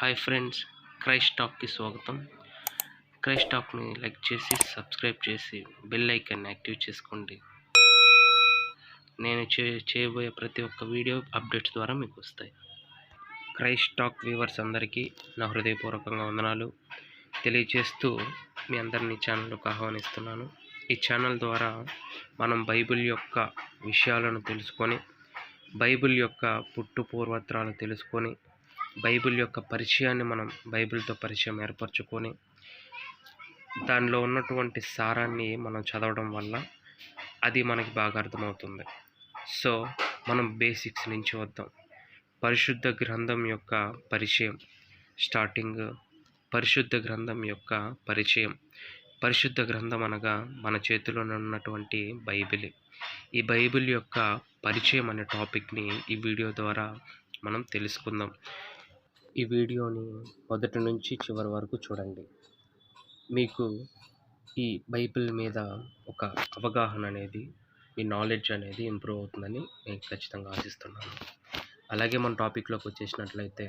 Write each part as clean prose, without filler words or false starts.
Hi friends, Christ టాక్కి స్వాగతం. Christ టాక్ని like చేసి subscribe చేసి బెల్ ఐకాన్ని యాక్టివ్ చేసుకోండి. నేను చేయబోయే ప్రతి ఒక్క వీడియో అప్డేట్స్ ద్వారా మీకు వస్తాయి. క్రైస్ట్ టాక్ వ్యూవర్స్ అందరికీ నా హృదయపూర్వకంగా వందనాలు తెలియజేస్తూ మీ అందరినీ ఛానల్లోకి ఆహ్వానిస్తున్నాను. ఈ ఛానల్ ద్వారా మనం బైబిల్ యొక్క విషయాలను తెలుసుకొని, బైబిల్ యొక్క పూర్వత్రాలు తెలుసుకొని, బైబిల్ యొక్క పరిచయాన్ని మనం బైబిల్తో పరిచయం ఏర్పరచుకొని, దానిలో ఉన్నటువంటి సారాన్ని మనం చదవడం వల్ల అది మనకి బాగా అర్థమవుతుంది. సో మనం బేసిక్స్ నుంచి వద్దాం. పరిశుద్ధ గ్రంథం యొక్క పరిచయం స్టార్టింగ్. పరిశుద్ధ గ్రంథం యొక్క పరిచయం. పరిశుద్ధ గ్రంథం అనగా మన చేతిలోనే ఉన్నటువంటి బైబిల్. ఈ బైబిల్ యొక్క పరిచయం అనే టాపిక్ని ఈ వీడియో ద్వారా మనం తెలుసుకుందాం. ఈ వీడియోని మొదటి నుంచి చివరి వరకు చూడండి. మీకు ఈ బైబిల్ మీద ఒక అవగాహన అనేది, మీ నాలెడ్జ్ అనేది ఇంప్రూవ్ అవుతుందని నేను ఖచ్చితంగా ఆశిస్తున్నాను. అలాగే మన టాపిక్లోకి వచ్చేసినట్లయితే,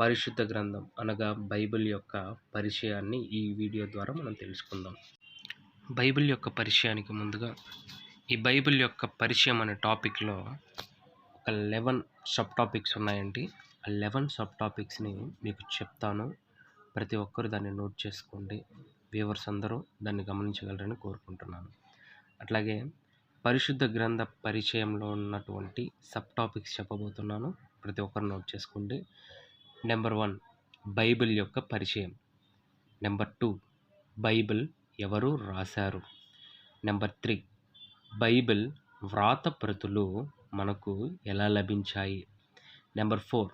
పరిశుద్ధ గ్రంథం అనగా బైబిల్ యొక్క పరిచయాన్ని ఈ వీడియో ద్వారా మనం తెలుసుకుందాం. బైబిల్ యొక్క పరిచయానికి ముందుగా, ఈ బైబిల్ యొక్క పరిచయం అనే టాపిక్లో ఒక 11 సబ్ టాపిక్స్ ఉన్నాయండి. ఆ 11 సబ్ టాపిక్స్ని మీకు చెప్తాను. ప్రతి ఒక్కరు దాన్ని నోట్ చేసుకోండి. వ్యూవర్స్ అందరూ దాన్ని గమనించగలరని కోరుకుంటున్నాను. అట్లాగే పరిశుద్ధ గ్రంథ పరిచయంలో ఉన్నటువంటి సబ్ టాపిక్స్ చెప్పబోతున్నాను. ప్రతి ఒక్కరు నోట్ చేసుకోండి. నెంబర్ 1, బైబిల్ యొక్క పరిచయం. నెంబర్ 2, బైబిల్ ఎవరు రాశారు. నెంబర్ 3, బైబిల్ వ్రాత ప్రతులు మనకు ఎలా లభించాయి. నెంబర్ 4,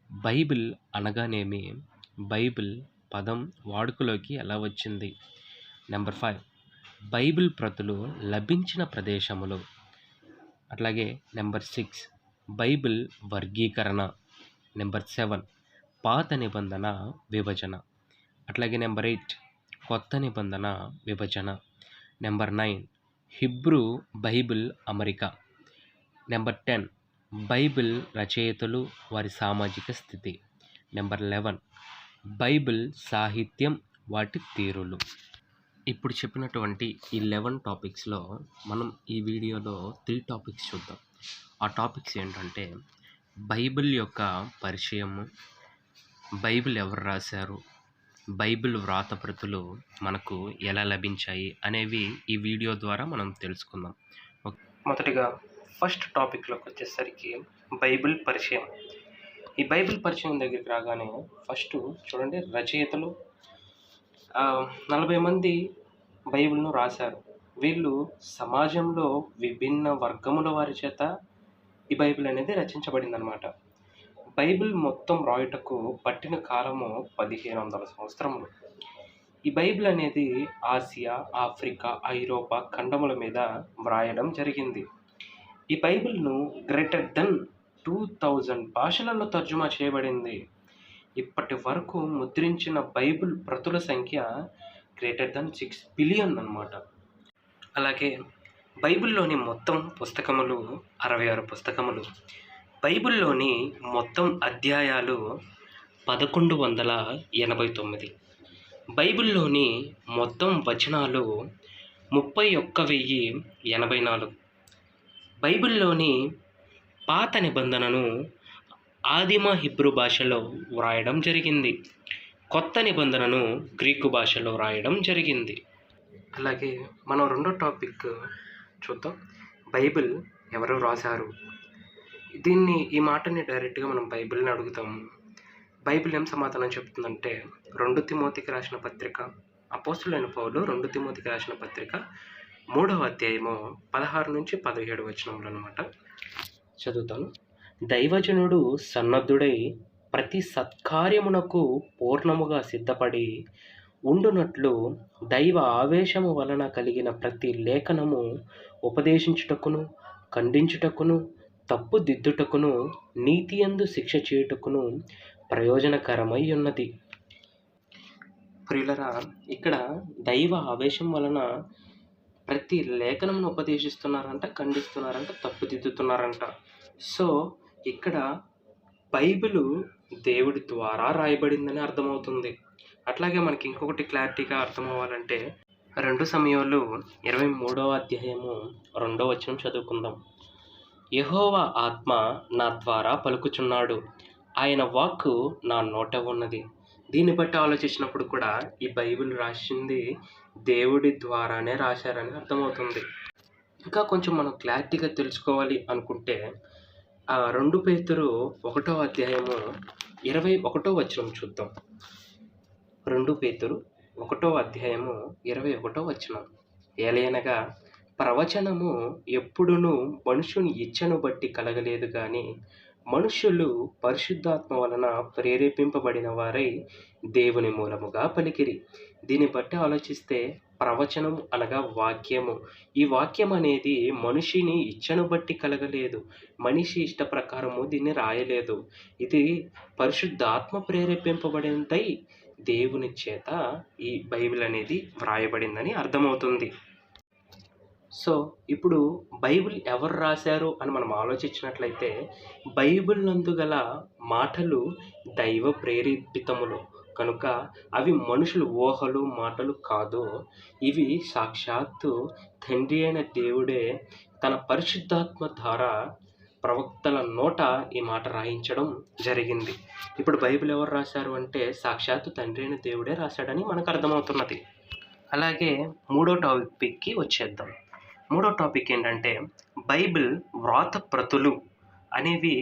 బైబిల్ అనగానేమి, బైబిల్ పదం వాడుకలోకి ఎలా వచ్చింది. నెంబర్ 5, బైబిల్ ప్రతులు లభించిన ప్రదేశములు. అట్లాగే నెంబర్ 6, బైబిల్ వర్గీకరణ. నెంబర్ 7, పాత నిబంధన విభజన. అట్లాగే నెంబర్ 8, కొత్త నిబంధన విభజన. నెంబర్ 9, హిబ్రూ బైబిల్ అమరిక. నెంబర్ 10, బైబిల్ రచయితలు, వారి సామాజిక స్థితి. నెంబర్ 11, బైబిల్ సాహిత్యం, వాటి తీరులు. ఇప్పుడు చెప్పినటువంటి ఈ 11 టాపిక్స్లో మనం ఈ వీడియోలో 3 టాపిక్స్ చూద్దాం. ఆ టాపిక్స్ ఏంటంటే, బైబిల్ యొక్క పరిచయము, బైబిల్ ఎవరు రాశారు, బైబిల్ వ్రాతప్రతులు మనకు ఎలా లభించాయి అనేవి ఈ వీడియో ద్వారా మనం తెలుసుకుందాం. మొదటిగా ఫస్ట్ టాపిక్లోకి వచ్చేసరికి బైబిల్ పరిచయం. ఈ బైబిల్ పరిచయం దగ్గరికి రాగానే ఫస్ట్ చూడండి, రచయితలు 40 మంది బైబిల్ను రాశారు. వీళ్ళు సమాజంలో విభిన్న వర్గముల వారి చేత ఈ బైబిల్ అనేది రచించబడింది అనమాట. బైబిల్ మొత్తం రాయుటకు పట్టిన కాలము 1500 సంవత్సరములు. ఈ బైబిల్ అనేది ఆసియా, ఆఫ్రికా, ఐరోపా ఖండముల మీద వ్రాయడం జరిగింది. ఈ బైబిల్ను గ్రేటర్ దెన్ 2000 భాషలలో తర్జుమా చేయబడింది. ఇప్పటి వరకు ముద్రించిన బైబిల్ ప్రతుల సంఖ్య గ్రేటర్ దెన్ 6 బిలియన్ అన్నమాట. అలాగే బైబిల్లోని మొత్తం పుస్తకములు 66 పుస్తకములు. బైబిల్లోని మొత్తం అధ్యాయాలు 1189. బైబిల్లోని మొత్తం వచనాలు 31,084. బైబిల్లోని పాత నిబంధనను ఆదిమ హిబ్రూ భాషలో వ్రాయడం జరిగింది. కొత్త నిబంధనను గ్రీకు భాషలో వ్రాయడం జరిగింది. అలాగే మనం రెండో టాపిక్ చూద్దాం, బైబిల్ ఎవరు రాశారు. ఈ మాటని డైరెక్ట్గా మనం బైబిల్ని అడుగుతాము. బైబిల్ ఏం సమాధానం చెప్తుందంటే, 2 తిమోతికి రాసిన పత్రిక, అపోస్తులైన పౌలు 2 తిమోతికి రాసిన పత్రిక 3వ అధ్యాయము 16 నుంచి 17 వచనములు అన్నమాట. చదువుతాను. దైవజనుడు సన్నద్ధుడై ప్రతి సత్కార్యమునకు పూర్ణముగా సిద్ధపడి ఉండునట్లు దైవ ఆవేశము వలన కలిగిన ప్రతి లేఖనము ఉపదేశించుటకును, ఖండించుటకును, తప్పు దిద్దుటకును, నీతియందు శిక్ష చేయుటకును ప్రయోజనకరమై ఉన్నది. ప్రియులరా, ఇక్కడ దైవ ఆవేశం వలన ప్రతి లేఖనమును ఉపదేశిస్తున్నారంట, ఖండిస్తున్నారంట, తప్పుదిద్దుతున్నారంట. సో ఇక్కడ బైబిలు దేవుడి ద్వారా రాయబడిందని అర్థమవుతుంది. అట్లాగే మనకి ఇంకొకటి క్లారిటీగా అర్థమవ్వాలంటే 2 సమూయేలు 23వ అధ్యాయము 2వ వచనం చదువుకుందాం. యెహోవా ఆత్మ నా ద్వారా పలుకుచున్నాడు, ఆయన వాక్కు నా నోట ఉన్నది. దీన్ని బట్టి ఆలోచించినప్పుడు కూడా ఈ బైబిల్ రాసింది దేవుడి ద్వారానే రాశారని అర్థమవుతుంది. ఇంకా కొంచెం మనం క్లారిటీగా తెలుసుకోవాలి అనుకుంటే 2 పేతురు 1వ అధ్యాయము 21వ వచనం చూద్దాం. 2 పేతురు 1వ అధ్యాయము 21వ వచనం. ఏలయనగా ప్రవచనము ఎప్పుడునూ మనుషుని ఇచ్చను బట్టి కలగలేదు గాని మనుష్యులు పరిశుద్ధాత్మ వలన ప్రేరేపింపబడిన వారై దేవుని మూలముగా పలికిరి. దీన్ని బట్టి ఆలోచిస్తే ప్రవచనం అనగా వాక్యము. ఈ వాక్యం అనేది మనిషిని ఇచ్చను బట్టి కలగలేదు, మనిషి ఇష్ట ప్రకారము దీన్ని రాయలేదు. ఇది పరిశుద్ధాత్మ ప్రేరేపింపబడినదై దేవుని చేత ఈ బైబిల్ అనేది వ్రాయబడిందని అర్థమవుతుంది. సో ఇప్పుడు బైబిల్ ఎవరు రాశారు అని మనం ఆలోచించినట్లయితే బైబిల్ నందు గల మాటలు దైవ ప్రేరేపితములు కనుక అవి మనుషులు ఊహలు మాటలు కాదు. ఇవి సాక్షాత్తు తండ్రి అయిన దేవుడే తన పరిశుద్ధాత్మ ద్వారా ప్రవక్తల నోట ఈ మాట రాయించడం జరిగింది. ఇప్పుడు బైబిల్ ఎవరు రాశారు అంటే సాక్షాత్తు తండ్రి అయిన దేవుడే రాశాడని మనకు అర్థమవుతున్నది. అలాగే 3వ టాపిక్కి వచ్చేద్దాం. 3వ టాపిక్ ఏంటంటే బైబిల్ వ్రాత ప్రతులు అనేవి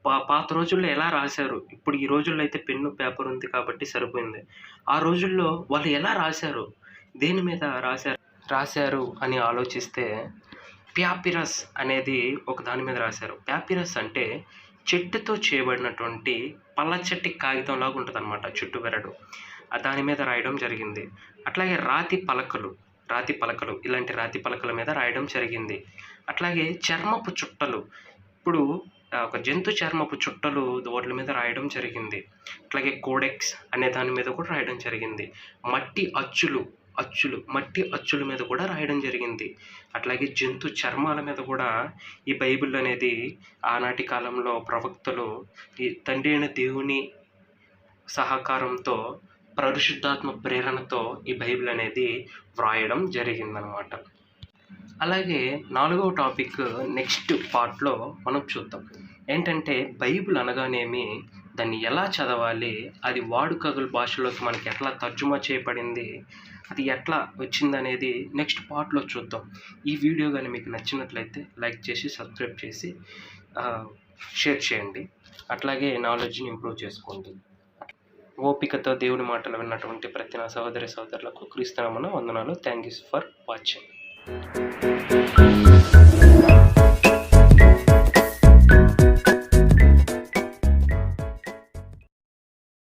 పాత రోజుల్లో ఎలా రాశారు. ఇప్పుడు ఈ రోజుల్లో అయితే పెన్ను పేపర్ ఉంది కాబట్టి సరిపోయింది. ఆ రోజుల్లో వాళ్ళు ఎలా రాశారు, దేని మీద రాశారు అని ఆలోచిస్తే ప్యాపిరస్ అనేది ఒక దాని మీద రాశారు. ప్యాపిరస్ అంటే చెట్టుతో చేయబడినటువంటి పల్లచట్టి కాగితం లాగా ఉంటుంది అనమాట, చుట్టూ బెరడు. దాని మీద రాయడం జరిగింది. అట్లాగే రాతి పలకలు ఇలాంటి రాతి పలకల మీద రాయడం జరిగింది. అట్లాగే చర్మపు చుట్టలు, ఇప్పుడు ఒక జంతు చర్మపు చుట్టలు వాటి మీద రాయడం జరిగింది. అట్లాగే కోడెక్స్ అనే దాని మీద కూడా రాయడం జరిగింది. మట్టి అచ్చుల మీద కూడా రాయడం జరిగింది. అట్లాగే జంతు చర్మాల మీద కూడా ఈ బైబిల్ అనేది ఆనాటి కాలంలో ప్రవక్తలు ఈ తండ్రి అయిన దేవుని సహకారంతో పరిశుద్ధాత్మ ప్రేరణతో ఈ బైబిల్ అనేది వ్రాయడం జరిగిందనమాట. అలాగే 4వ టాపిక్ నెక్స్ట్ పార్ట్లో మనం చూద్దాం. ఏంటంటే బైబిల్ అనగానేమి, దాన్ని ఎలా చదవాలి, అది వాడుకగల భాషలోకి మనకి ఎట్లా తర్జుమా చేయబడింది, అది ఎట్లా వచ్చిందనేది నెక్స్ట్ పార్ట్లో చూద్దాం. ఈ వీడియో కానీ మీకు నచ్చినట్లయితే లైక్ చేసి సబ్స్క్రైబ్ చేసి షేర్ చేయండి. అట్లాగే నాలెడ్జ్ని ఇంప్రూవ్ చేసుకోండి. ఓపికతో దేవుని మాటలు విన్నటువంటి ప్రతి నా సహోదరులకు క్రీస్తునామమున వందనాలు. Thank you for watching.